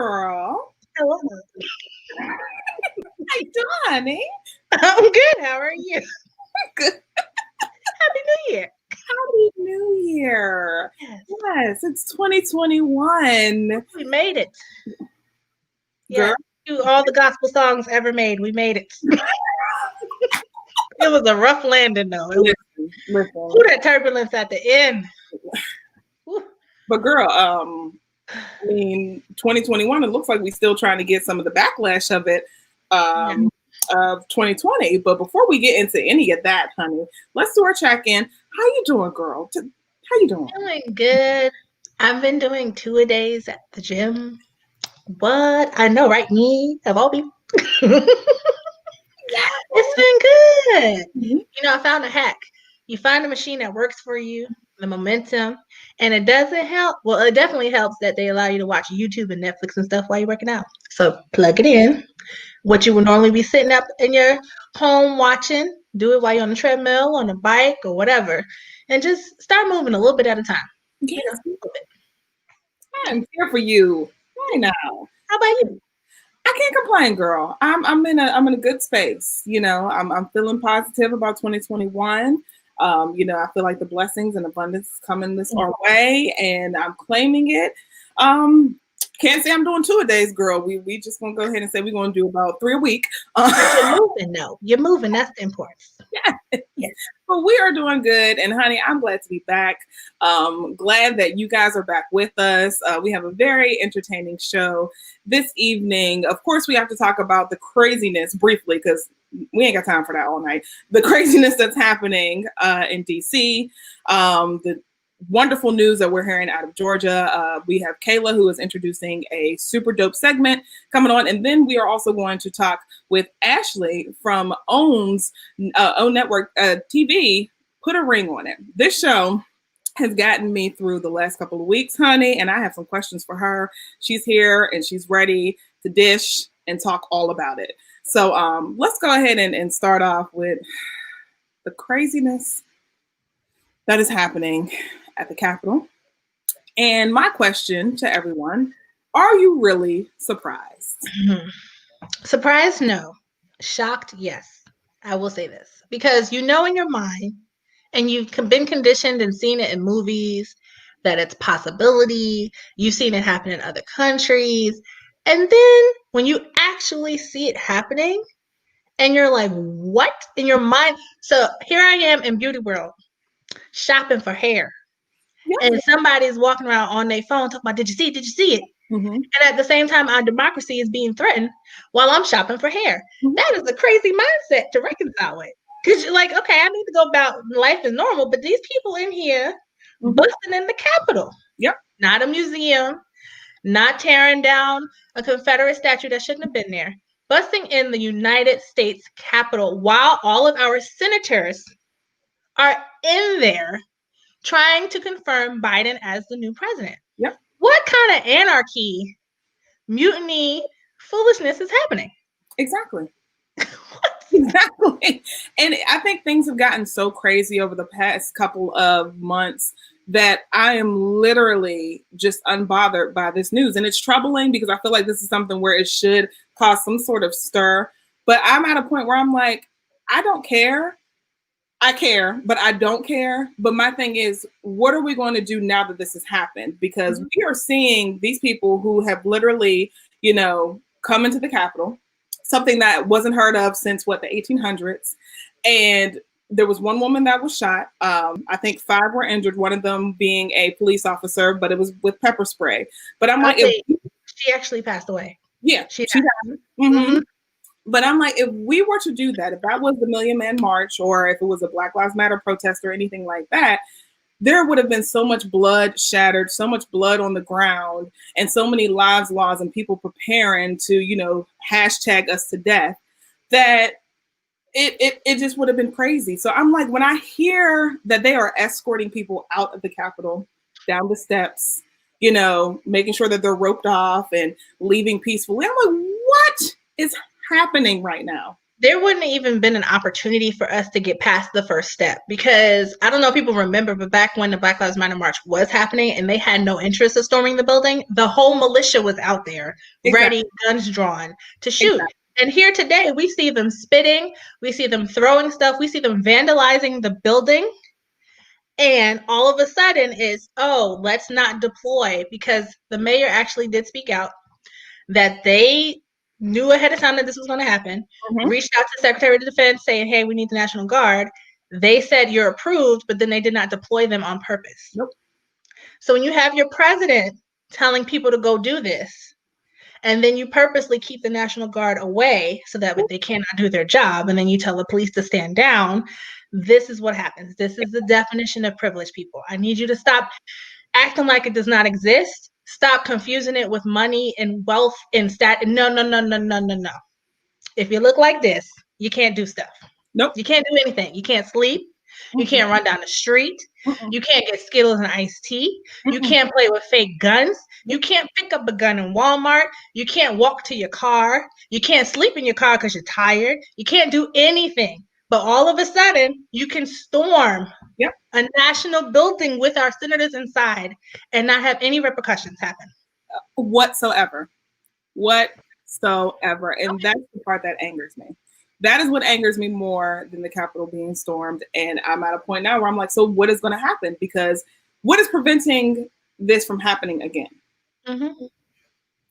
girl. Hello. How you doing, honey? I'm good. How are you? Good. Happy New Year. Happy New Year. Yes, it's 2021. We made it. Girl. Yeah, all the gospel songs ever made. We made it. It was a rough landing, though. Listen. Ooh, that turbulence at the end. Ooh. But girl, I mean, 2021, it looks like we're still trying to get some of the backlash of it. Of 2020. But before we get into any of that, honey, let's do our check-in. How you doing, girl? How you doing? Doing good. I've been doing 2-a-days at the gym. What? I know, right? Me, of all people. It's been good. Mm-hmm. You know, I found a hack. You find a machine that works for you, the momentum, and it doesn't help. Well, it definitely helps that they allow you to watch YouTube and Netflix and stuff while you're working out. So plug it in. What you would normally be sitting up in your home watching, do it while you're on the treadmill, on a bike, or whatever, and just start moving a little bit at a time. Yes. A little bit. I'm here for you. I know. How about you? I can't complain, girl. I'm in a good space. You know, I'm feeling positive about 2021. You know, I feel like the blessings and abundance is coming this our way, and I'm claiming it. Can't say I'm doing 2-a-days, girl. We just gonna go ahead and say we're gonna do about 3 a week. You're moving, though. You're moving. That's the importance. Yeah. But we are doing good, and honey, I'm glad to be back. Glad that you guys are back with us. We have a very entertaining show this evening. Of course, we have to talk about the craziness briefly because we ain't got time for that all night. The craziness that's happening in DC. The wonderful news that we're hearing out of Georgia. We have Kayla, who is introducing a super dope segment coming on. And then we are also going to talk with Ashley from OWN's OWN Network TV. Put a ring on it. This show has gotten me through the last couple of weeks, honey, and I have some questions for her. She's here and she's ready to dish and talk all about it. So let's go ahead and start off with the craziness that is happening at the Capitol. And my question to everyone, are you really surprised? Surprised? No. Shocked? Yes. I will say this. Because you know in your mind, and you've been conditioned and seen it in movies, that it's possibility. You've seen it happen in other countries. And then when you actually see it happening, and you're like, what? In your mind. So here I am in Beauty World, shopping for hair. Yeah. And somebody's walking around on their phone talking about, did you see it? Did you see it? Mm-hmm. And at the same time, our democracy is being threatened while I'm shopping for hair. Mm-hmm. That is a crazy mindset to reconcile with. Because you're like, okay, I need to go about life as normal, but these people in here busting in the Capitol. Yep. Not a museum, not tearing down a Confederate statue that shouldn't have been there. Busting in the United States Capitol while all of our senators are in there trying to confirm Biden as the new president. Yep. What kind of anarchy, mutiny, foolishness is happening? Exactly. Exactly. And I think things have gotten so crazy over the past couple of months that I am literally just unbothered by this news. And it's troubling because I feel like this is something where it should cause some sort of stir. But I'm at a point where I'm like, I don't care. I care, but I don't care. But my thing is, what are we going to do now that this has happened? Because we are seeing these people who have literally, you know, come into the Capitol, something that wasn't heard of since the 1800s. And there was one woman that was shot. I think 5 were injured, one of them being a police officer, but it was with pepper spray. But I'm like, she actually passed away. Yeah, she died. Mm-hmm. But I'm like, if we were to do that, if that was the Million Man March, or if it was a Black Lives Matter protest or anything like that, there would have been so much blood shattered, so much blood on the ground, and so many lives lost and people preparing to, you know, hashtag us to death, that it just would have been crazy. So I'm like, when I hear that they are escorting people out of the Capitol, down the steps, you know, making sure that they're roped off and leaving peacefully, I'm like, what is happening right now? there wouldn't even been an opportunity for us to get past the first step, because I don't know if people remember, but back when the Black Lives Matter March was happening and they had no interest in storming the building, the whole militia was out there, ready, guns drawn to shoot. Exactly. And here today, we see them spitting, we see them throwing stuff, we see them vandalizing the building. And all of a sudden is, oh, let's not deploy, because the mayor actually did speak out that they knew ahead of time that this was going to happen, reached out to the Secretary of Defense saying, hey, we need the National Guard. They said you're approved, but then they did not deploy them on purpose. Nope. So when you have your president telling people to go do this, and then you purposely keep the National Guard away so that they cannot do their job, and then you tell the police to stand down, this is what happens. This is the definition of privilege, people. I need you to stop acting like it does not exist. Stop confusing it with money and wealth and No. If you look like this, you can't do stuff. Nope. You can't do anything. You can't sleep. You can't run down the street. You can't get Skittles and iced tea. You can't play with fake guns. You can't pick up a gun in Walmart. You can't walk to your car. You can't sleep in your car because you're tired. You can't do anything. But all of a sudden, you can storm a national building with our senators inside and not have any repercussions happen. Whatsoever. And that's the part that angers me. That is what angers me more than the Capitol being stormed. And I'm at a point now where I'm like, so what is going to happen? Because what is preventing this from happening again?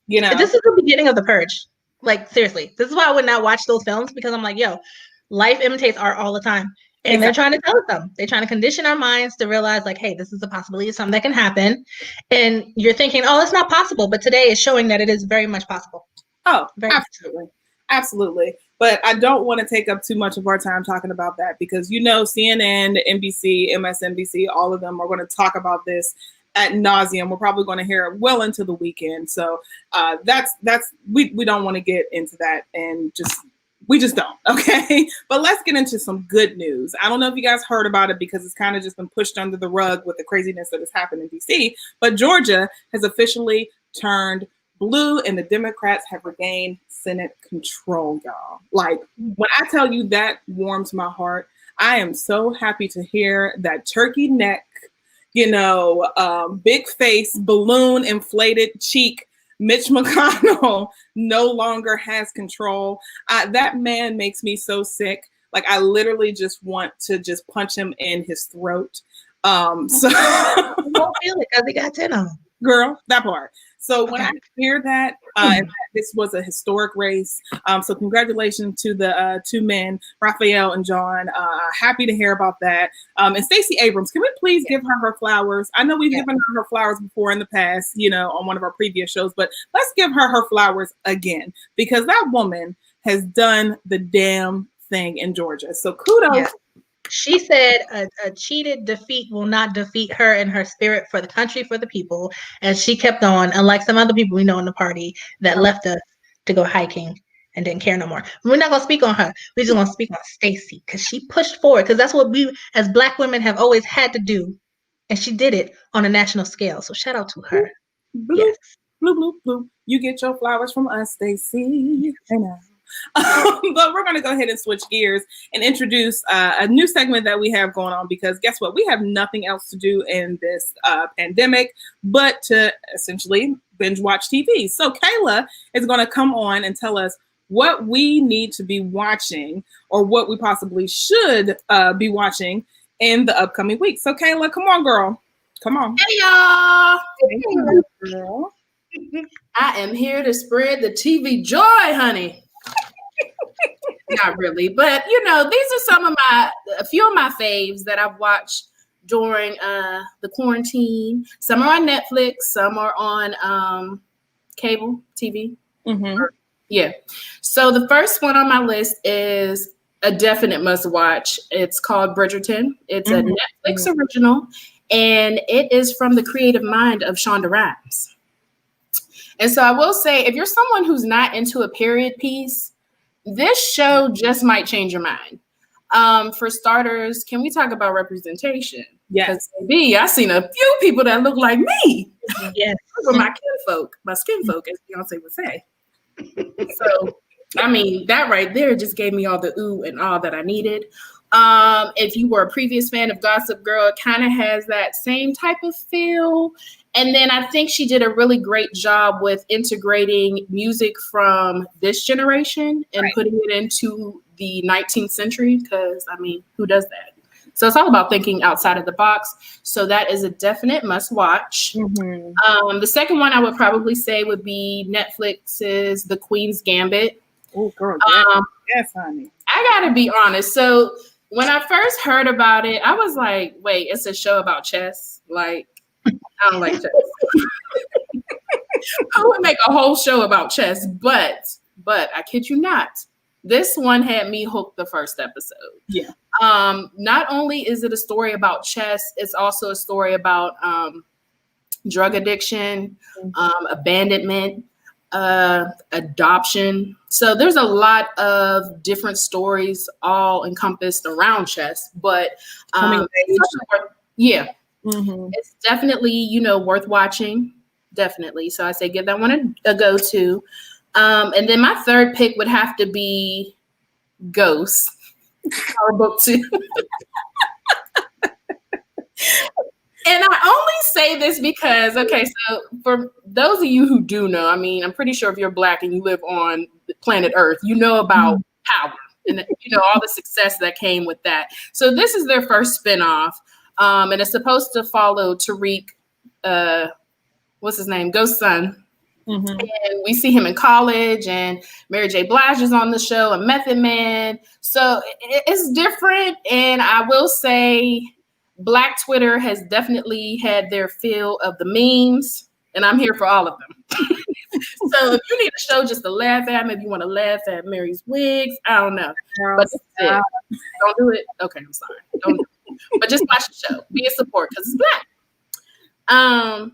You know, this is the beginning of the purge. Like, seriously, this is why I would not watch those films, because I'm like, yo, life imitates art all the time. And they're trying to tell us something. They're trying to condition our minds to realize, like, hey, this is a possibility of something that can happen. And you're thinking, oh, it's not possible. But today is showing that it is very much possible. Oh, absolutely. Absolutely. But I don't want to take up too much of our time talking about that, because, you know, CNN, NBC, MSNBC, all of them are going to talk about this ad nauseum. We're probably going to hear it well into the weekend. So we don't want to get into that, and we just don't. Okay. But let's get into some good news. I don't know if you guys heard about it, because it's kind of just been pushed under the rug with the craziness that has happened in DC, but Georgia has officially turned blue and the Democrats have regained Senate control, y'all. Like, when I tell you, that warms my heart. I am so happy to hear that turkey neck, you know, big face, balloon inflated cheek Mitch McConnell no longer has control. That man makes me so sick. Like, I literally just want to just punch him in his throat. So you won't feel it because he got 10 on him. Girl, that part. So when I hear that, this was a historic race. So congratulations to the two men, Raphael and John. Happy to hear about that. And Stacey Abrams, can we please give her flowers? I know we've given her flowers before in the past, you know, on one of our previous shows, but let's give her flowers again, because that woman has done the damn thing in Georgia. So kudos. Yeah. She said a cheated defeat will not defeat her in her spirit for the country, for the people. And she kept on, unlike some other people we know in the party that left us to go hiking and didn't care no more. We're not going to speak on her. We're just going to speak on Stacey, because she pushed forward, because that's what we as Black women have always had to do. And she did it on a national scale. So shout out to her. Blue, yes. Blue. You get your flowers from us, Stacey. I know. But we're going to go ahead and switch gears and introduce a new segment that we have going on, because guess what? We have nothing else to do in this pandemic but to essentially binge watch TV. So Kayla is going to come on and tell us what we need to be watching, or what we possibly should be watching in the upcoming week. So Kayla, come on, girl. Come on. Hey, y'all. Hey, girl. I am here to spread the TV joy, honey. Not really, but you know, these are a few of my faves that I've watched during the quarantine. Some are on Netflix, some are on cable TV. Yeah. So the first one on my list is a definite must watch. It's called Bridgerton. It's a Netflix original, and it is from the creative mind of Shonda Rhimes. And so I will say, if you're someone who's not into a period piece, this show just might change your mind. For starters, can we talk about representation? Yes. Because I've seen a few people that look like me. Yes. For my kinfolk, my skin folk, as Beyonce would say. So I mean, that right there just gave me all the ooh and all that I needed. If you were a previous fan of Gossip Girl, it kind of has that same type of feel. And then I think she did a really great job with integrating music from this generation and putting it into the 19th century. Because, I mean, who does that? So it's all about thinking outside of the box. So that is a definite must watch. The second one I would probably say would be Netflix's The Queen's Gambit. Oh, girl. Yes, honey. I got to be honest. So when I first heard about it, I was like, wait, it's a show about chess? Like, I don't like chess. I would make a whole show about chess, but I kid you not, this one had me hooked the first episode. Yeah. Not only is it a story about chess, it's also a story about drug addiction, abandonment, adoption. So there's a lot of different stories all encompassed around chess, but it's definitely, worth watching. Definitely. So I say give that one a go to. And then my third pick would have to be Ghost, our book 2. And I only say this because, okay, so for those of you who do know, I mean, I'm pretty sure if you're Black and you live on planet Earth, you know about power and, all the success that came with that. So this is their first spinoff, and it's supposed to follow Tariq, what's his name, Ghost's son. And we see him in college, and Mary J. Blige is on the show, and Method Man. So it's different, and I will say Black Twitter has definitely had their fill of the memes, and I'm here for all of them. So if you need a show just to laugh at, maybe you want to laugh at Mary's wigs, I don't know. But don't do it. Okay, I'm sorry. Don't do it. But just watch the show. Be a support because it's Black.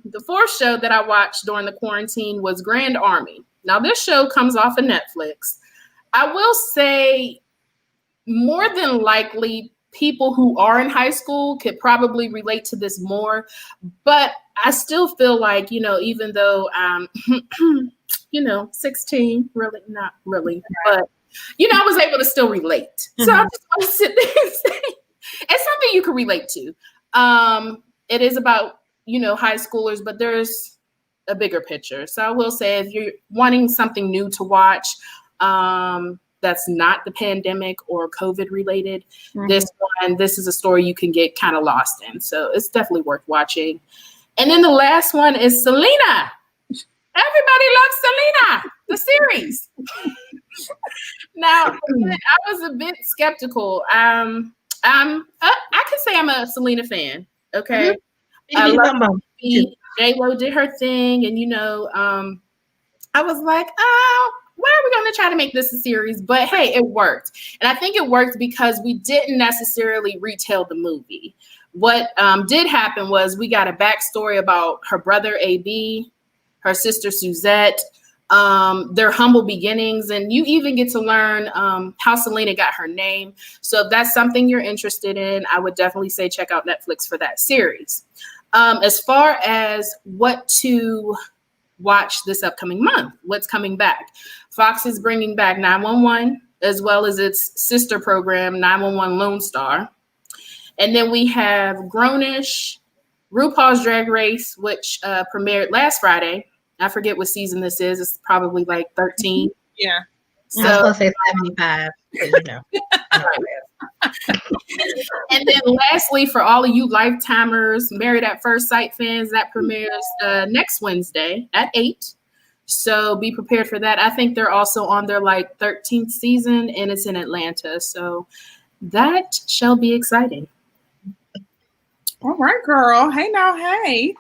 The fourth show that I watched during the quarantine was Grand Army. Now, this show comes off of Netflix. I will say more than likely people who are in high school could probably relate to this more, but I still feel like, even though I'm, 16, really, not really, but, I was able to still relate. So I just want to sit there and say, it's something you can relate to. It is about, high schoolers, but there's a bigger picture. So I will say if you're wanting something new to watch, that's not the pandemic or COVID related, this is a story you can get kind of lost in. So it's definitely worth watching. And then the last one is Selena. Everybody loves Selena, the series. Now, I was a bit skeptical. I could say I'm a Selena fan. Okay. I love J-Lo did her thing, and I was like, why are we going to try to make this a series? But hey, it worked. And I think it worked because we didn't necessarily retell the movie. What did happen was we got a backstory about her brother, AB, her sister, Suzette, their humble beginnings. And you even get to learn how Selena got her name. So if that's something you're interested in, I would definitely say check out Netflix for that series. As far as what to watch this upcoming month, what's coming back, Fox is bringing back 911 as well as its sister program 911 Lone Star. And then we have Grownish, RuPaul's Drag Race, which premiered last Friday. I forget what season this is. It's probably like 13. Yeah. So, I was going to say 75. And then lastly, for all of you Lifetimers, Married at First Sight fans, that premieres next Wednesday at 8. So be prepared for that. I think they're also on their 13th season, and it's in Atlanta. So that shall be exciting. All right, girl. Hey now, hey.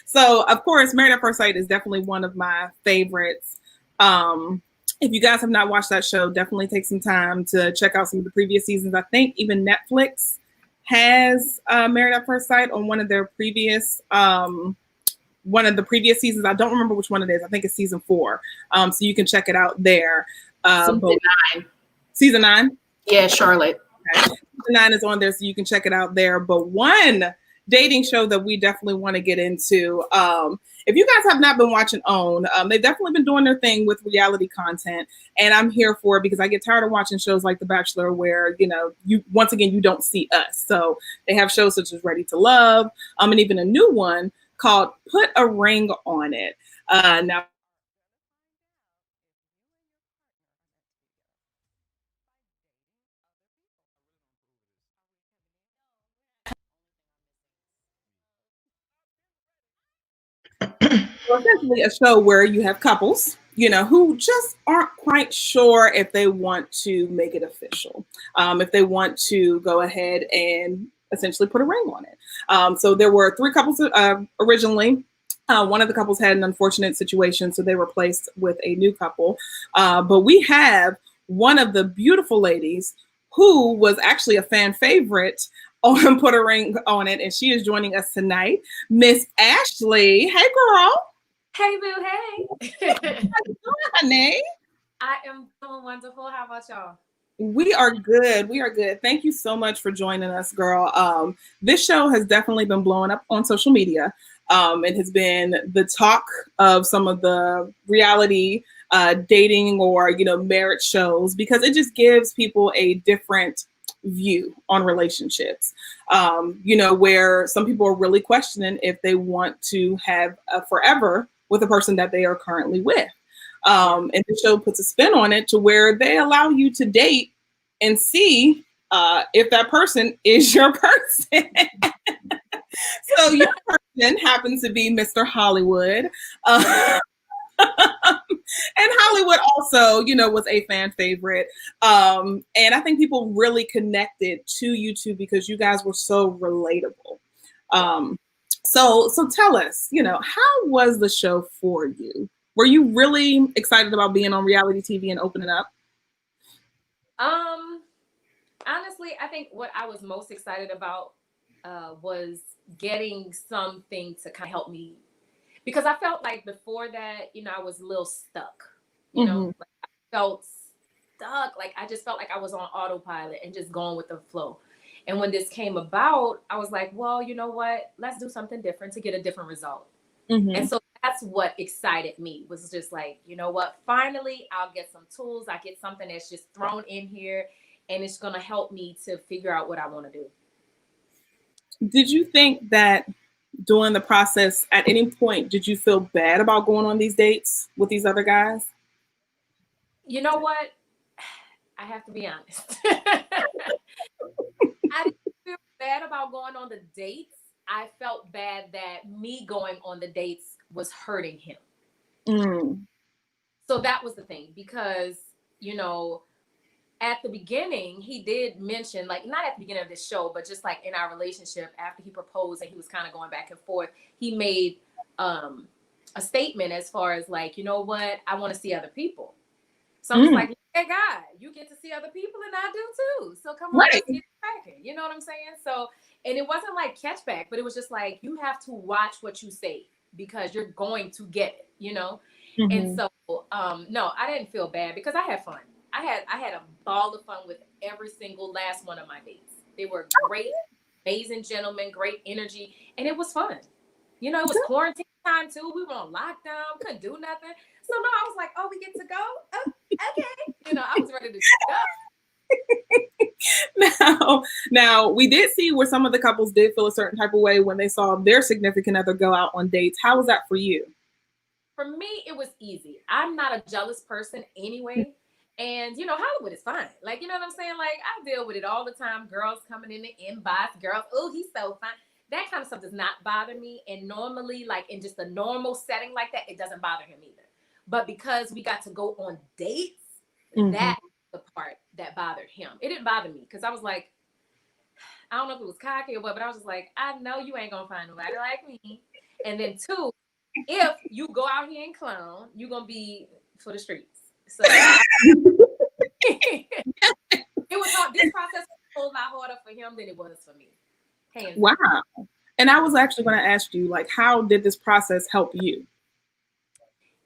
So of course, Married at First Sight is definitely one of my favorites. If you guys have not watched that show, definitely take some time to check out some of the previous seasons. I think even Netflix has Married at First Sight on one of the previous seasons. I don't remember which one it is. I think it's season 4. So you can check it out there. Season 9. Season 9? Yeah, Charlotte. Okay. Season 9 is on there, so you can check it out there. But one dating show that we definitely want to get into if you guys have not been watching OWN, they've definitely been doing their thing with reality content, and I'm here for it because I get tired of watching shows like The Bachelor where, you once again you don't see us. So they have shows such as Ready to Love, and even a new one called Put a Ring on It. Now, essentially a show where you have couples, who just aren't quite sure if they want to make it official, if they want to go ahead and essentially put a ring on it. So there were three couples originally. One of the couples had an unfortunate situation, so they were replaced with a new couple. But we have one of the beautiful ladies who was actually a fan favorite on Put a Ring on It, and she is joining us tonight, Miss Ashley. Hey, girl. Hey, boo. Hey. How you doing, honey? I am doing wonderful. How about y'all? We are good. We are good. Thank you so much for joining us, girl. This show has definitely been blowing up on social media. It has been the talk of some of the reality dating or, marriage shows because it just gives people a different view on relationships, where some people are really questioning if they want to have a forever with the person that they are currently with. And the show puts a spin on it to where they allow you to date and see if that person is your person. So your person happens to be Mr. Hollywood. And Hollywood also, was a fan favorite. And I think people really connected to you two because you guys were so relatable. So tell us, how was the show for you? Were you really excited about being on reality TV and opening up? Honestly, I think what I was most excited about was getting something to kind of help me, because I felt like before that, I was a little stuck. Like I felt stuck. Like I just felt like I was on autopilot and just going with the flow. And when this came about, I was like, well, you know what? Let's do something different to get a different result. And so that's what excited me, was just like, you know what? Finally, I'll get some tools. I get something that's just thrown in here and it's going to help me to figure out what I want to do. Did you think that during the process, at any point, did you feel bad about going on these dates with these other guys? You know what? I have to be honest. I didn't feel bad about going on the dates. I felt bad that me going on the dates was hurting him. So that was the thing, because, at the beginning, he did mention, like, not at the beginning of this show, but just like in our relationship, after he proposed and he was kind of going back and forth, he made a statement as far as like, you know what, I want to see other people. So I'm just like, hey, guy, you get to see other people and I do too. So come on, let's get cracking. You know what I'm saying? So, and it wasn't like catchback, but it was just like, you have to watch what you say because you're going to get it, And so, no, I didn't feel bad because I had fun. I had a ball of fun with every single last one of my dates. They were great, amazing gentlemen, great energy, and it was fun. It was quarantine time too. We were on lockdown, couldn't do nothing. So no, I was like, oh, we get to go? Oh, okay. I was ready to go. Now, we did see where some of the couples did feel a certain type of way when they saw their significant other go out on dates. How was that for you? For me, it was easy. I'm not a jealous person anyway. And, Hollywood is fine. Like, you know what I'm saying? Like, I deal with it all the time. Girls coming in the inbox. Girls, oh, he's so fine. That kind of stuff does not bother me. And normally, like, in just a normal setting like that, it doesn't bother him either. But because we got to go on dates, that's the part that bothered him. It didn't bother me because I was like, I don't know if it was cocky or what, but I was just like, I know you ain't going to find nobody like me. And then two, if you go out here and clown, you're going to be for the streets. So it was hard. This process was a whole lot harder for him than it was for me. Wow. And I was actually going to ask you, like, how did this process help you?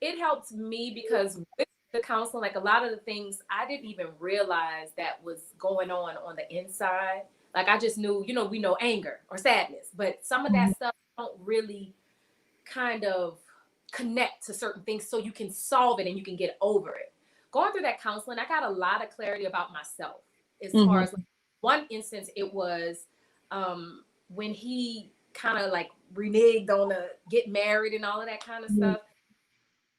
It helped me because with the counseling, like a lot of the things I didn't even realize that was going on the inside. Like I just knew, we know anger or sadness, but some of that stuff don't really kind of connect to certain things so you can solve it and you can get over it. Going through that counseling, I got a lot of clarity about myself. As far as, like, one instance, it was when he kind of like reneged on the get married and all of that kind of stuff.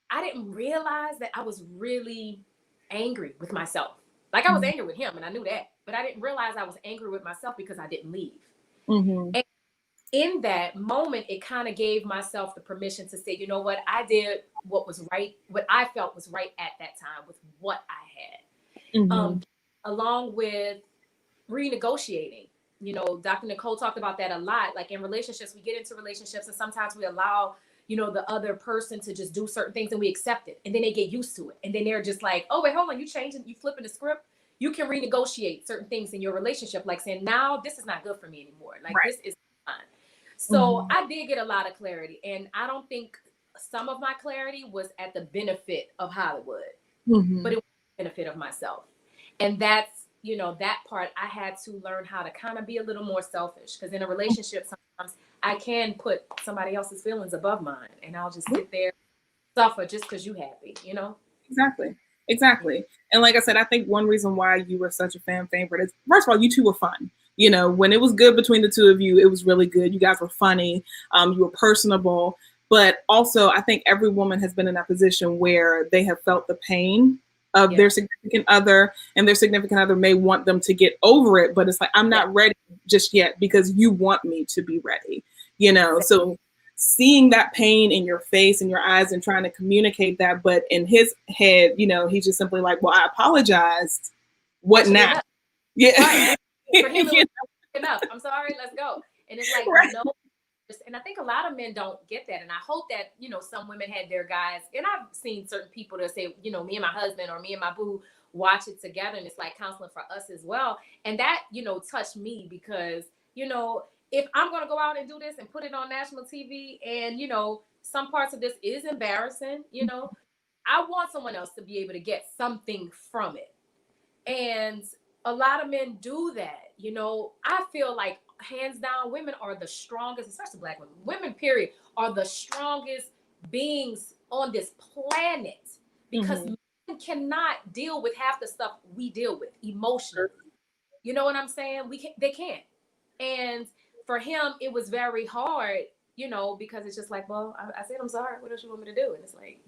I didn't realize that I was really angry with myself. Like, I was angry with him and I knew that, but I didn't realize I was angry with myself because I didn't leave. And in that moment, it kind of gave myself the permission to say, you know what, I did what was right, what I felt was right at that time with what I had. Along with renegotiating. You know, Dr. Nicole talked about that a lot. Like, in relationships, we get into relationships and sometimes we allow, you know, the other person to just do certain things and we accept it. And then they get used to it. And then they're just like, oh, wait, hold on, you changing, you flipping the script. You can renegotiate certain things in your relationship, like saying, now this is not good for me anymore. Like, this is fine. So I did get a lot of clarity. And I don't think some of my clarity was at the benefit of Hollywood, but it was the benefit of myself. And that's, you know, that part I had to learn how to kind of be a little more selfish, because in a relationship, sometimes I can put somebody else's feelings above mine and I'll just sit there, suffer just because you happy, you know? Exactly. And like I said, I think one reason why you were such a fan favorite is, first of all, you two were fun. You know, when it was good between the two of you, it was really good. You guys were funny. You were personable. But also, I think every woman has been in that position where they have felt the pain of their significant other, and their significant other may want them to get over it, but it's like, I'm not ready just yet because you want me to be ready, you know? So seeing that pain in your face and your eyes and trying to communicate that, but in his head, you know, he's just simply like, well, I apologized. What now? Right. For him, it was enough. I'm sorry, let's go. And it's like, no. And I think a lot of men don't get that. And I hope that, you know, some women had their guys. And I've seen certain people that say, you know, me and my husband or me and my boo watch it together. And it's like counseling for us as well. And that, you know, touched me because, you know, if I'm going to go out and do this and put it on national TV and, you know, some parts of this is embarrassing, you know, I want someone else to be able to get something from it. And a lot of men do that. You know, I feel like hands down, women are the strongest, especially Black women. Women, period, are the strongest beings on this planet because men cannot deal with half the stuff we deal with emotionally. You know what I'm saying? They can't. And for him, it was very hard, you know, because it's just like, well, I said I'm sorry. What else you want me to do? And it's like,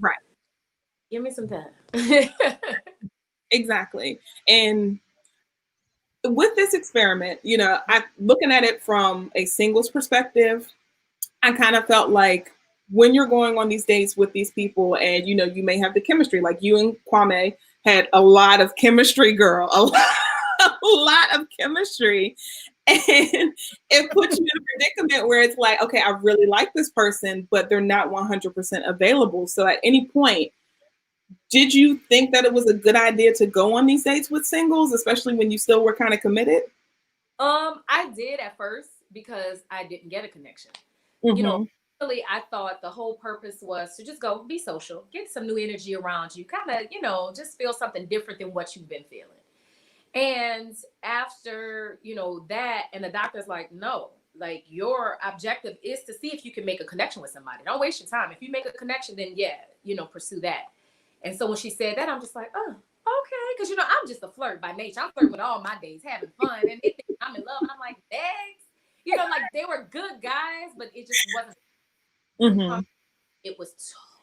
give me some time. Exactly. And with this experiment, you know, I'm looking at it from a singles perspective. I kind of felt like when you're going on these dates with these people and, you know, you may have the chemistry, like you and Kwame had a lot of chemistry, girl, a lot of chemistry. And it puts you in a predicament where it's like, okay, I really like this person, but they're not 100% available. So at any point, did you think that it was a good idea to go on these dates with singles, especially when you still were kind of committed? I did at first because I didn't get a connection. You know, really, I thought the whole purpose was to just go be social, get some new energy around you, kind of, you know, just feel something different than what you've been feeling. And after, you know, that, and the doctor's like, no, like your objective is to see if you can make a connection with somebody. Don't waste your time. If you make a connection, then yeah, you know, pursue that. And so when she said that, I'm just like, oh, okay. Because, you know, I'm just a flirt by nature. I'm flirting with all my days, having fun. And they think I'm in love. And I'm like, thanks. You know, like they were good guys, but it just wasn't. It was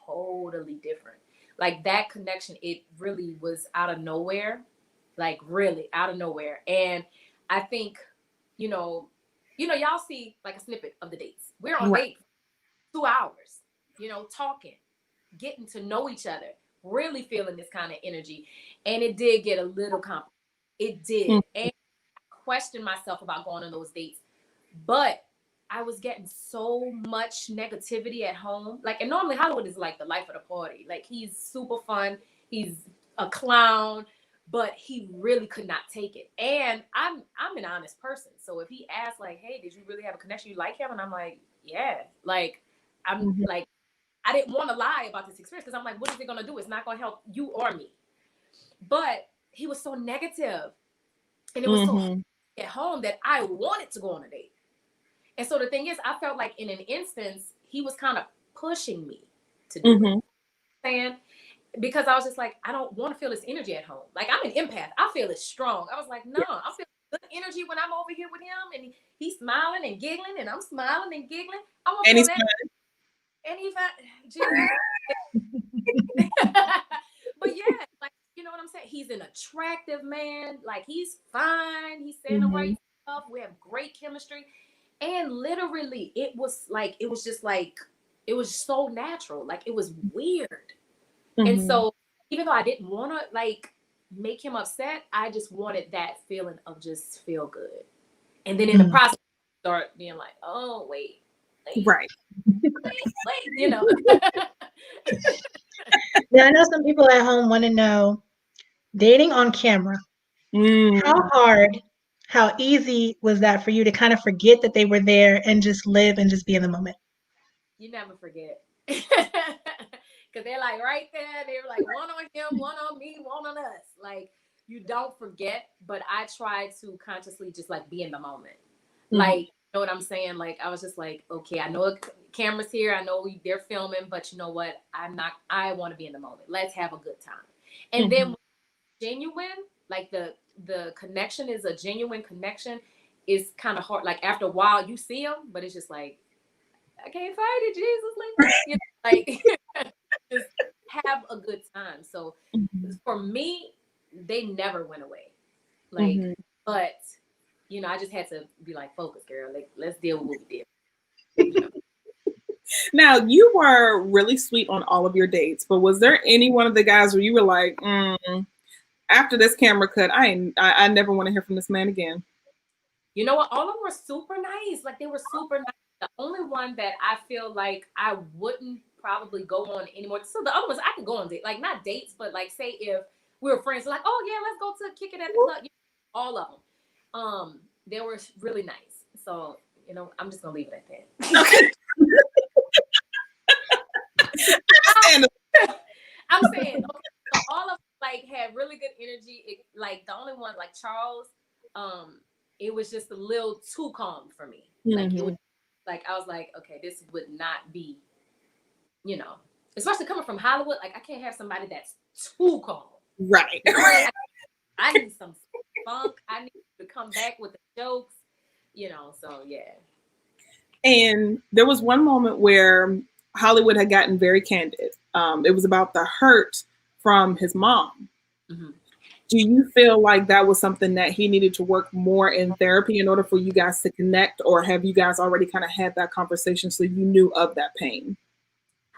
totally different. Like that connection, it really was out of nowhere. Like really out of nowhere. And I think, you know, y'all see like a snippet of the dates. We're on date 2 hours, you know, talking, getting to know each other, really feeling this kind of energy. And it did get a little complicated. It did. And I questioned myself about going on those dates. But I was getting so much negativity at home. Like, and normally Hollywood is like the life of the party. Like he's super fun. He's a clown, but he really could not take it. And I'm an honest person. So if he asked like, hey, did you really have a connection? You like him? And I'm like, yeah. Like, I'm like, I didn't want to lie about this experience because I'm like, what is it going to do? It's not going to help you or me. But he was so negative. And it was so hard at home that I wanted to go on a date. And so the thing is, I felt like in an instance, he was kind of pushing me. to do it. And because I was just like, I don't want to feel this energy at home. Like, I'm an empath. I feel it strong. I was like, no, I feel good energy when I'm over here with him and he's smiling and giggling and I'm smiling and giggling. I want to feel that. And but yeah, like, you know what I'm saying? He's an attractive man. Like, he's fine. He's saying the right stuff. We have great chemistry. And literally, it was so natural. Like, it was weird. And so, even though I didn't want to like make him upset, I just wanted that feeling of just feel good. And then in the process, start being like, oh, wait, right. Wait, you know. Now, I know some people at home want to know, dating on camera, how hard, how easy was that for you to kind of forget that they were there and just live and just be in the moment? You never forget. Because they're like right there. They're like one on him, one on me, one on us. Like, you don't forget, but I try to consciously just like be in the moment. Like, you know what I'm saying? Like, I was just like, okay, I know camera's here. I know they're filming, but you know what? I want to be in the moment. Let's have a good time. And then genuine, like the connection is a genuine connection, is kind of hard. Like, after a while you see them, but it's just like, I can't fight it, Jesus. Like, you know, like just have a good time. So for me, they never went away. Like, but you know, I just had to be like, focus, girl. Like, let's deal with what we did. You know? Now, you were really sweet on all of your dates, but was there any one of the guys where you were like, after this camera cut, I never want to hear from this man again? You know what? All of them were super nice. Like, they were super nice. The only one that I feel like I wouldn't probably go on anymore. So the other ones I could go on date, like not dates, but like, say if we were friends, like, oh yeah, let's go to kick it at the club. You know, all of them. They were really nice. So, you know, I'm just gonna leave it at that. Okay. I'm saying, okay, so all of them like had really good energy. Like, the only one, like Charles, it was just a little too calm for me. Like, it was like, I was like, okay, this would not be, you know, especially coming from Hollywood. Like, I can't have somebody that's too calm. Right. I need some funk. I need to come back with the jokes, you know. So yeah. And there was one moment where Hollywood had gotten very candid. It was about the hurt from his mom. Do you feel like that was something that he needed to work more in therapy in order for you guys to connect, or have you guys already kind of had that conversation so you knew of that pain?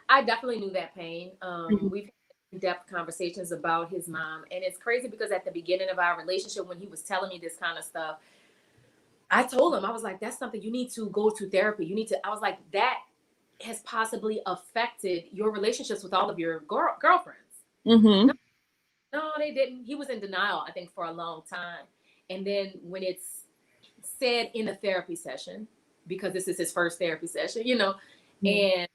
I definitely knew that pain. We've had in-depth conversations about his mom, and it's crazy because at the beginning of our relationship, when he was telling me this kind of stuff, I told him, I was like, that's something you need to go to therapy. I was like, that has possibly affected your relationships with all of your girlfriends. No, they didn't. He was in denial, I think, for a long time. And then when it's said in a therapy session, because this is his first therapy session, you know, and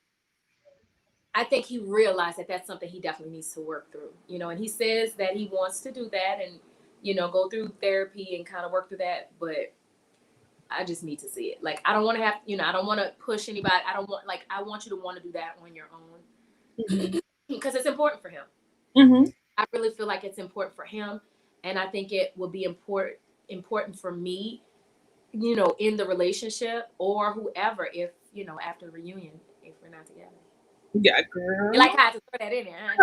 I think he realized that that's something he definitely needs to work through, you know, and he says that he wants to do that and, you know, go through therapy and kind of work through that. But I just need to see it. Like, I don't want to have, you know, I don't want to push anybody. I want you to want to do that on your own because it's important for him. I really feel like it's important for him. And I think it will be important for me, you know, in the relationship or whoever, if, you know, after the reunion, if we're not together. Yeah, girl. You like how I just throw that in there, huh?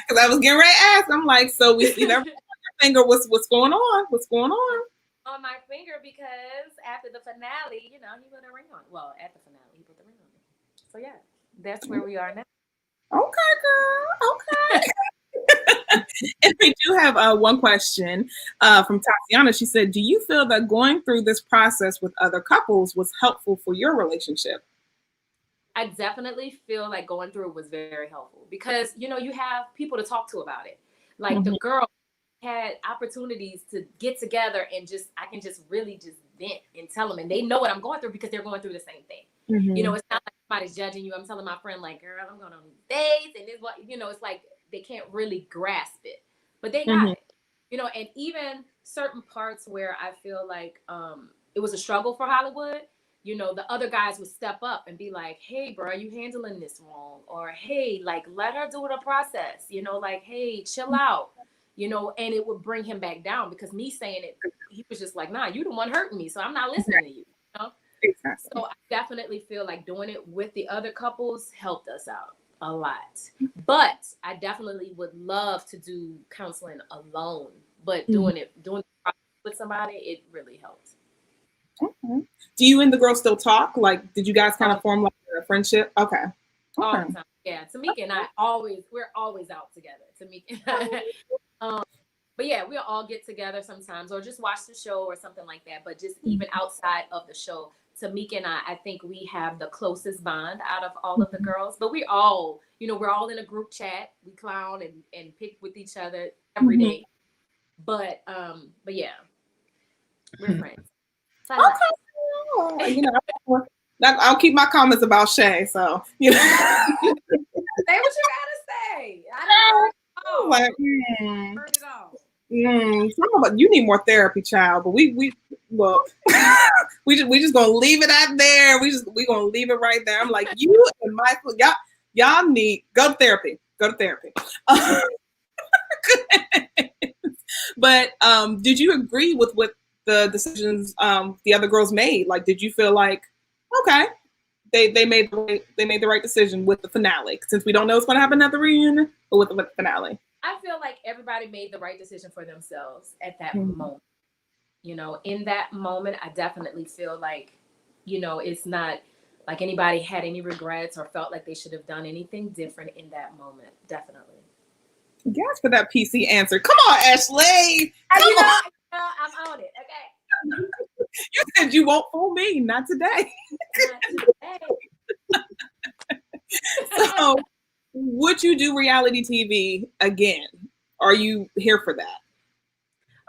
Because I was getting ready to ask. I'm like, so we see that on your finger. What's going on? What's going on? On my finger, because after the finale, you know, he put a ring on. Well, at the finale, he put the ring on me. So yeah, that's where we are now. Okay, girl. Okay. And we do have one question from Tatiana. She said, do you feel that going through this process with other couples was helpful for your relationship? I definitely feel like going through it was very helpful because, you know, you have people to talk to about it. Like the girl had opportunities to get together and I can just really just vent and tell them. And they know what I'm going through because they're going through the same thing. You know, it's not like somebody's judging you. I'm telling my friend, like, girl, I'm going on dates and this what, you know, it's like they can't really grasp it, but they got it, you know, and even certain parts where I feel like it was a struggle for Hollywood. you know, the other guys would step up and be like, hey, bro, you handling this wrong? Or, hey, like, let her do the process, you know, like, hey, chill out, you know, and it would bring him back down because me saying it, he was just like, nah, you the one hurting me, so I'm not listening to you, you know? Exactly. So I definitely feel like doing it with the other couples helped us out a lot. But I definitely would love to do counseling alone, but doing it with somebody, it really helped. Okay. Do you and the girl still talk? Like, did you guys kind of form like a friendship? Okay. All the time. Yeah, Tamika and I we're always out together. Tamika and I. But yeah, we'll all get together sometimes or just watch the show or something like that. But just even outside of the show, Tamika and I think we have the closest bond out of all of the girls. But we all, you know, we're all in a group chat. We clown and pick with each other every day. But yeah, we're friends. So okay. You know, I'll keep my comments about Shay. So, you know. Say what you gotta say. I don't know. Like, Heard it all. you need more therapy, child. But we look, we just gonna leave it out there. We gonna leave it right there. I'm like, you and Michael, y'all need go to therapy. Go to therapy. But did you agree with what the decisions the other girls made? Like, did you feel like, okay, they made the right decision with the finale? Since we don't know what's going to happen at the reunion, but with the finale, I feel like everybody made the right decision for themselves at that moment. You know, in that moment, I definitely feel like, you know, it's not like anybody had any regrets or felt like they should have done anything different in that moment. Definitely. Yes, for that PC answer. Come on, Ashley. I'm on it. Okay. You said you won't fool me. Not today. Not today. So, would you do reality TV again? Are you here for that?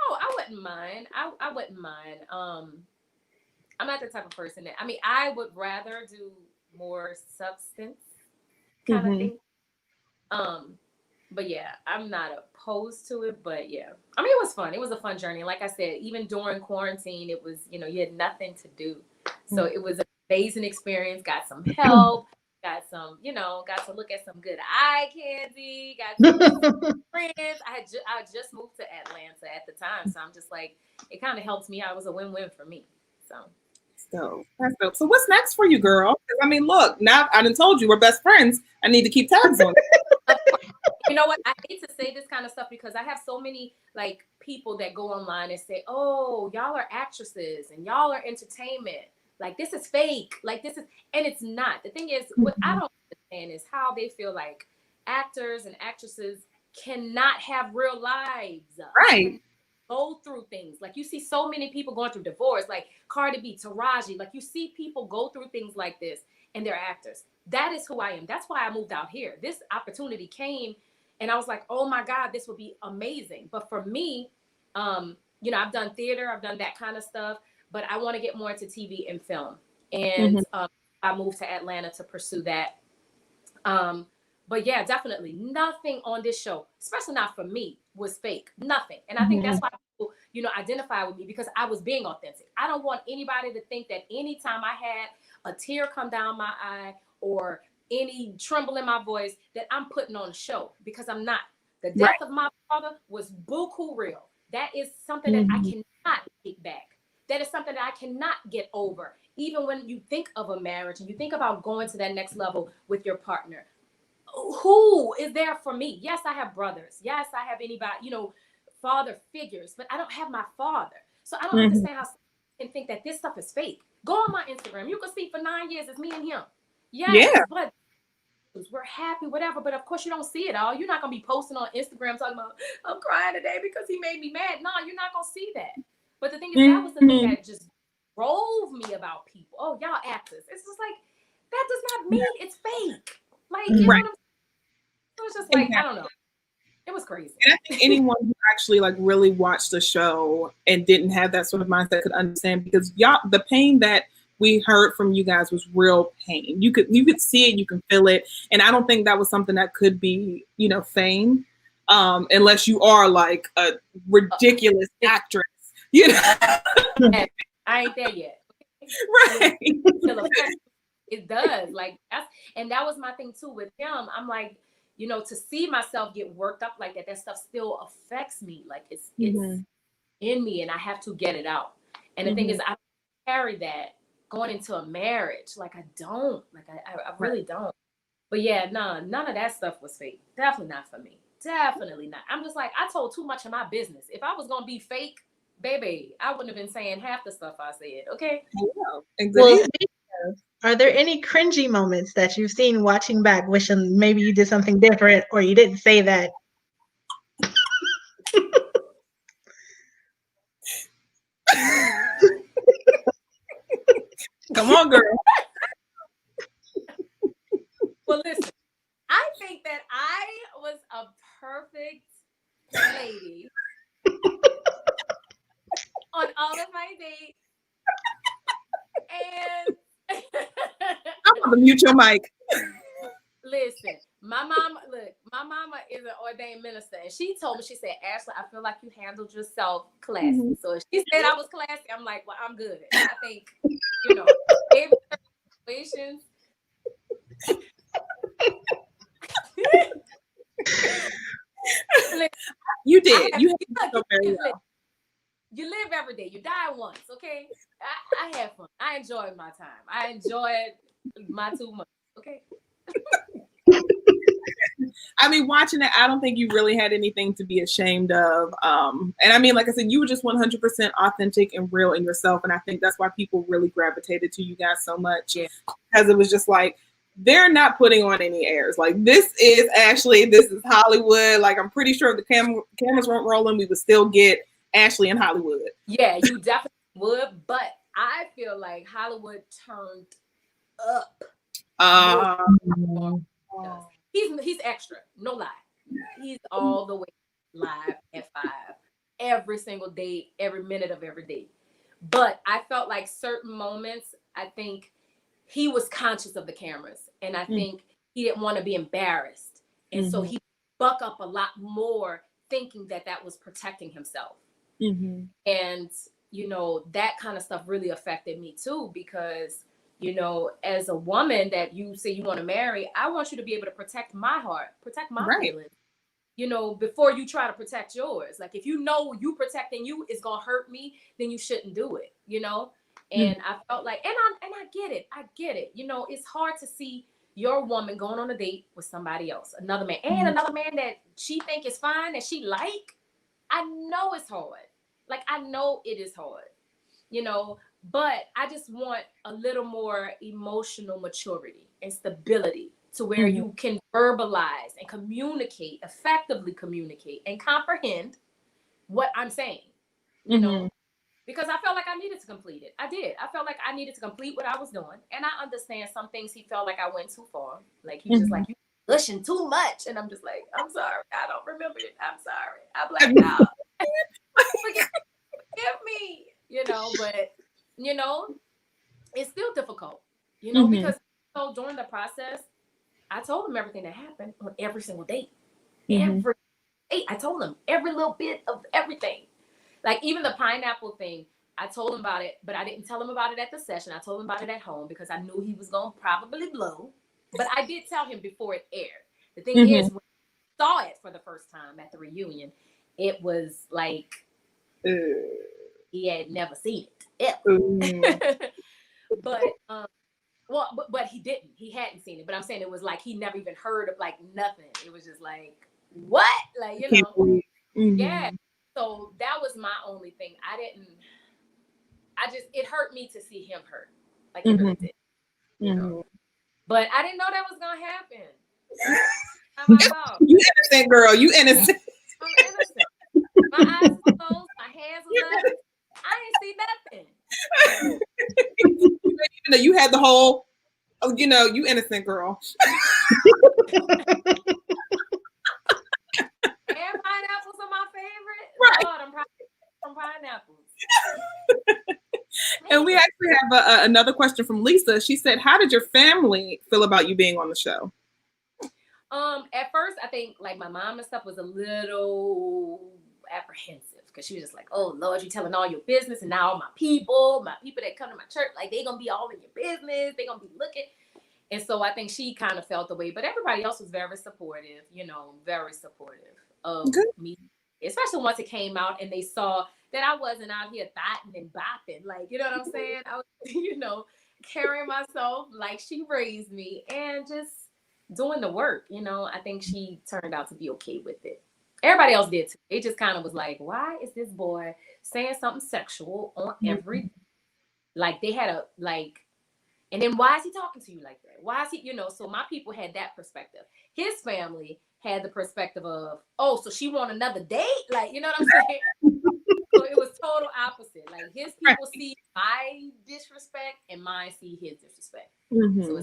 Oh, I wouldn't mind. I wouldn't mind. I'm not the type of person that, I mean, I would rather do more substance kind of thing. But yeah, I'm not opposed to it, but yeah. I mean, it was fun. It was a fun journey. Like I said, even during quarantine, it was, you know, you had nothing to do. So it was an amazing experience. Got some help, got some, you know, got to look at some good eye candy, got to meet some friends. I just moved to Atlanta at the time. So I'm just like, it kind of helped me out. It was a win-win for me. So. That's dope. So what's next for you, girl? I mean, look, now I done told you we're best friends. I need to keep tabs on it. You know what? I hate to say this kind of stuff because I have so many like people that go online and say, "Oh, y'all are actresses and y'all are entertainment. Like this is fake. Like this is," and it's not. The thing is, what I don't understand is how they feel like actors and actresses cannot have real lives. Right. Go through things. Like you see so many people going through divorce, like Cardi B, Taraji. Like you see people go through things like this and they're actors. That is who I am. That's why I moved out here. This opportunity came and I was like, oh my God, this would be amazing. But for me, you know, I've done theater, I've done that kind of stuff, but I want to get more into TV and film. And I moved to Atlanta to pursue that. But yeah, definitely nothing on this show, especially not for me, was fake. Nothing. And I think that's why people, you know, identify with me because I was being authentic. I don't want anybody to think that anytime I had a tear come down my eye or any tremble in my voice that I'm putting on a show, because I'm not. The death of my father was buku real. That is something that I cannot take back. That is something that I cannot get over. Even when you think of a marriage and you think about going to that next level with your partner, who is there for me? Yes, I have brothers. Yes, I have anybody, you know, father figures, but I don't have my father. So I don't understand how someone can think that this stuff is fake. Go on my Instagram. You can see for 9 years it's me and him. Yes, but we're happy, whatever. But of course you don't see it all. You're not going to be posting on Instagram talking about, I'm crying today because he made me mad. No, you're not going to see that. But the thing is, that was the thing that just drove me about people. Oh, y'all actors. It's just like, that does not mean it's fake. Like, you know what I'm saying? It was just like, I don't know. It was crazy. And I think anyone who actually like really watched the show and didn't have that sort of mindset could understand, because y'all, the pain that we heard from you guys was real pain. You could see it, you can feel it. And I don't think that was something that could be, you know, feigned, unless you are like a ridiculous actress. You know? I ain't there yet. Right. It does. Like that was my thing too with him. I'm like, you know, to see myself get worked up like that stuff still affects me. Like it's in me, and I have to get it out. And the thing is, I carry that going into a marriage. Like I really don't. But yeah, none of that stuff was fake. Definitely not for me. Definitely not. I'm just like, I told too much of my business. If I was gonna be fake, baby, I wouldn't have been saying half the stuff I said. Okay. Well, are there any cringy moments that you've seen watching back, wishing maybe you did something different or you didn't say that? Come on, girl. Well, listen, I think that I was a perfect lady on all of my dates. And I'm gonna mute your mic. Listen, my mama is an ordained minister, and she told me, she said, Ashley, I feel like you handled yourself classy. So if she said I was classy, I'm like, well, I'm good. I think, you know, every situations. You did. You live every day. You die once, okay? I had fun. I enjoyed my time. I enjoyed my 2 months, okay? I mean, watching it, I don't think you really had anything to be ashamed of. And I mean, like I said, you were just 100% authentic and real in yourself. And I think that's why people really gravitated to you guys so much. Yeah. Because it was just like, they're not putting on any airs. Like, this is Ashley. This is Hollywood. Like, I'm pretty sure if the cameras weren't rolling, we would still get Ashley in Hollywood. Yeah, you definitely would. But I feel like Hollywood turned up. He's extra, no lie. He's all the way live at 5 every single day, every minute of every day. But I felt like certain moments, I think he was conscious of the cameras, and I think he didn't want to be embarrassed, and so he buck up a lot more, thinking that was protecting himself. And you know, that kind of stuff really affected me too, because you know, as a woman that you say you want to marry, I want you to be able to protect my heart, protect my feelings, you know, before you try to protect yours. Like, if you know you protecting you is going to hurt me, then you shouldn't do it, you know? And I felt like, and I get it. You know, it's hard to see your woman going on a date with somebody else, another man, and another man that she think is fine, that she like. I know it's hard. Like, I know it is hard, you know, but I just want a little more emotional maturity and stability to where you can verbalize and effectively communicate and comprehend what I'm saying, you know, because I felt like I needed to complete it. I did. I felt like I needed to complete what I was doing. And I understand some things he felt like I went too far. Like, he was just like, you pushing too much. And I'm just like, I'm sorry. I don't remember it. I'm sorry. I blacked out. Forgive me, you know, but you know, it's still difficult, you know, because so during the process, I told him everything that happened on every single date. Every date, I told him every little bit of everything. Like, even the pineapple thing, I told him about it, but I didn't tell him about it at the session. I told him about it at home because I knew he was going to probably blow. But I did tell him before it aired. The thing is, when I saw it for the first time at the reunion, it was like he had never seen it. But but he didn't. He hadn't seen it. But I'm saying it was like he never even heard of, like, nothing. It was just like, what? Like, you know. Yeah. So that was my only thing. It hurt me to see him hurt. Like, it really did. You know. But I didn't know that was gonna happen. How my fault? You innocent, girl. You innocent. I'm innocent. My eyes were closed, my hands were up. I didn't see nothing. You know, you had the whole, you know, you innocent, girl. And pineapples are my favorite. Right. Lord, I'm proud of pineapples. And we actually have another question from Lisa. She said, how did your family feel about you being on the show? At first, I think, like, my mom and stuff was a little apprehensive because she was just like, oh Lord, you're telling all your business, and now all my people that come to my church, like they gonna be all in your business, they gonna be looking. And so I think she kind of felt the way, but everybody else was very supportive, very supportive of me, especially once it came out and they saw that I wasn't out here thotting and bopping, like, you know what I'm saying? I was, carrying myself like she raised me and just doing the work, I think she turned out to be okay with it. Everybody else did too. It just kind of was like, why is this boy saying something sexual on every, like they had and then why is he talking to you like that? Why is he, so my people had that perspective. His family had the perspective of, oh, so she want another date? Like, you know what I'm saying? So it was total opposite. Like his people see my disrespect and mine see his disrespect. So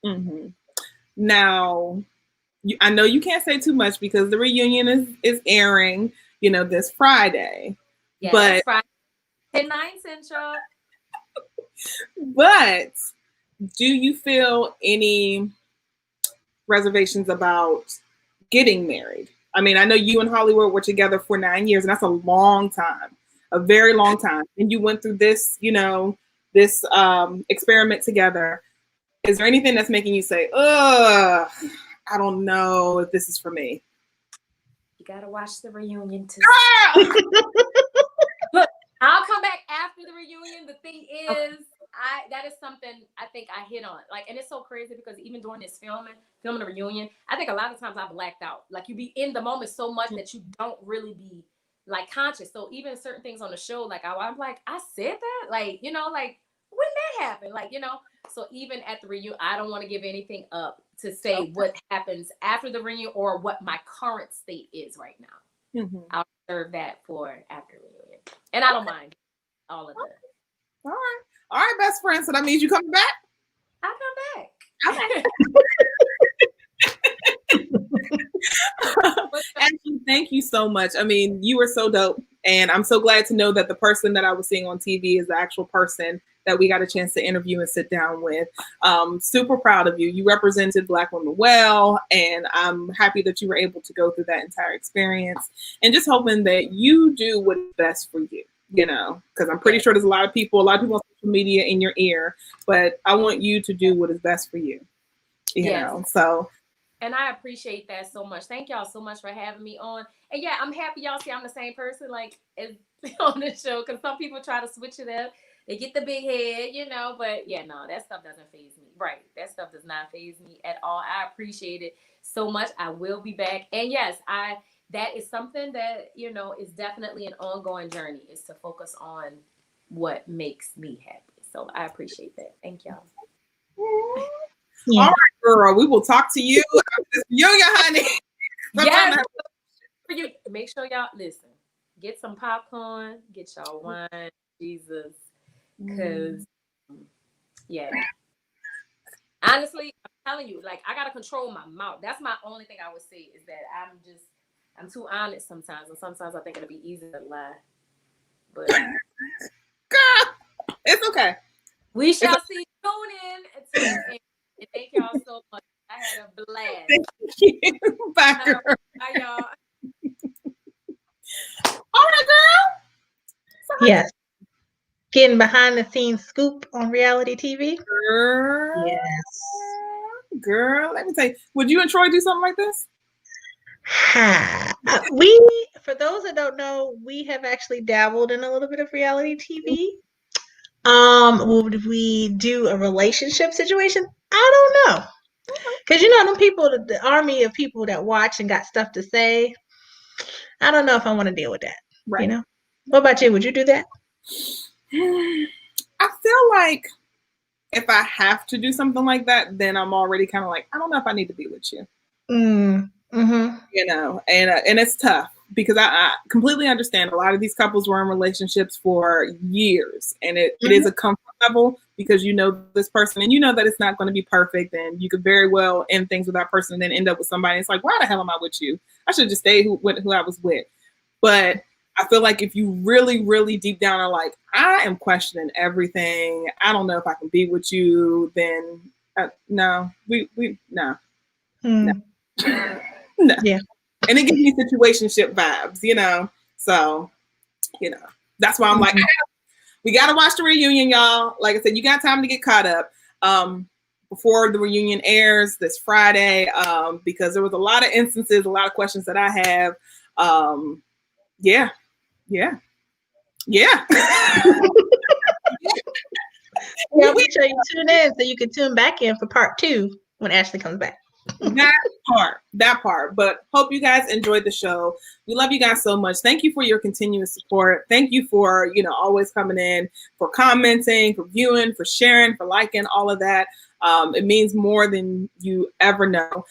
it's Now, I know you can't say too much because the reunion is airing, this Friday. Yeah, but it's Friday at 9 Central. But do you feel any reservations about getting married? I mean, I know you and Hollywood were together for 9 years, and that's a long time, a very long time. And you went through this, this experiment together. Is there anything that's making you say, ugh, I don't know if this is for me? You got to watch the reunion too. Look, I'll come back after the reunion. The thing is, that is something I think I hit on. Like, and it's so crazy because even during this filming the reunion, I think a lot of times I blacked out. Like you be in the moment so much that you don't really be like conscious. So even certain things on the show, like I'm like, I said that, like, like when that happened, like, so even at the reunion, I don't want to give anything up to say what happens after the reunion or what my current state is right now. I'll reserve that for after the reunion. And I don't mind all of that. All right, best friend. So that means you coming back? I'll come back. Okay. Ashley, thank you so much. I mean, you were so dope. And I'm so glad to know that the person that I was seeing on TV is the actual person that we got a chance to interview and sit down with. Super proud of you. You represented Black women well, and I'm happy that you were able to go through that entire experience, and just hoping that you do what's best for you, because I'm pretty sure there's a lot of people on social media in your ear, but I want you to do what is best for you, you know, so. And I appreciate that so much. Thank y'all so much for having me on. And yeah, I'm happy y'all see I'm the same person like as on the show, because some people try to switch it up. They get the big head, but yeah, no, that stuff doesn't faze me. Right. That stuff does not faze me at all. I appreciate it so much. I will be back. And yes, that is something that, is definitely an ongoing journey, is to focus on what makes me happy. So I appreciate that. Thank y'all. Yeah. All right, girl. We will talk to you after this reunion, honey. Yes. Make sure y'all listen. Get some popcorn. Get y'all wine. Jesus. Because, yeah. Honestly, I'm telling you, like, I got to control my mouth. That's my only thing I would say, is that I'm too honest sometimes. And sometimes I think it'll be easy to lie. But. Girl, it's okay. We shall see. Tune in. And thank y'all so much. I had a blast. Thank you. Bye, girl. Bye, y'all. All right, girl. Yes. Getting behind the scenes scoop on reality TV. Girl. Yes. Girl, let me tell you. Would you and Troy do something like this? For those that don't know, we have actually dabbled in a little bit of reality TV. Would we do a relationship situation? I don't know. Because them people, the army of people that watch and got stuff to say, I don't know if I want to deal with that. Right. What about you? Would you do that? I feel like if I have to do something like that, then I'm already kind of like, I don't know if I need to be with you. Mm-hmm. And it's tough because I completely understand a lot of these couples were in relationships for years, and it is a comfort level because this person and that it's not going to be perfect, and you could very well end things with that person and then end up with somebody. It's like, why the hell am I with you? I should just stay with who I was with. But I feel like if you really, really deep down are like, I am questioning everything, I don't know if I can be with you, then no. No. Yeah. and it gives me situationship vibes, you know. So, you know, that's why I'm like, we gotta watch the reunion, y'all. Like I said, you got time to get caught up before the reunion airs this Friday, because there was a lot of instances, a lot of questions that I have. Yeah. Yeah, make sure you tune in so you can tune back in for part 2 when Ashley comes back. that part. But hope you guys enjoyed the show. We love you guys so much. Thank you for your continuous support. Thank you for, you know, always coming in, for commenting, for viewing, for sharing, for liking, all of that. It means more than you ever know.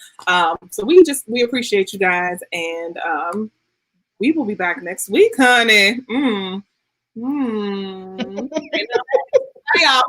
So we appreciate you guys, and we will be back next week, honey. Hey, y'all.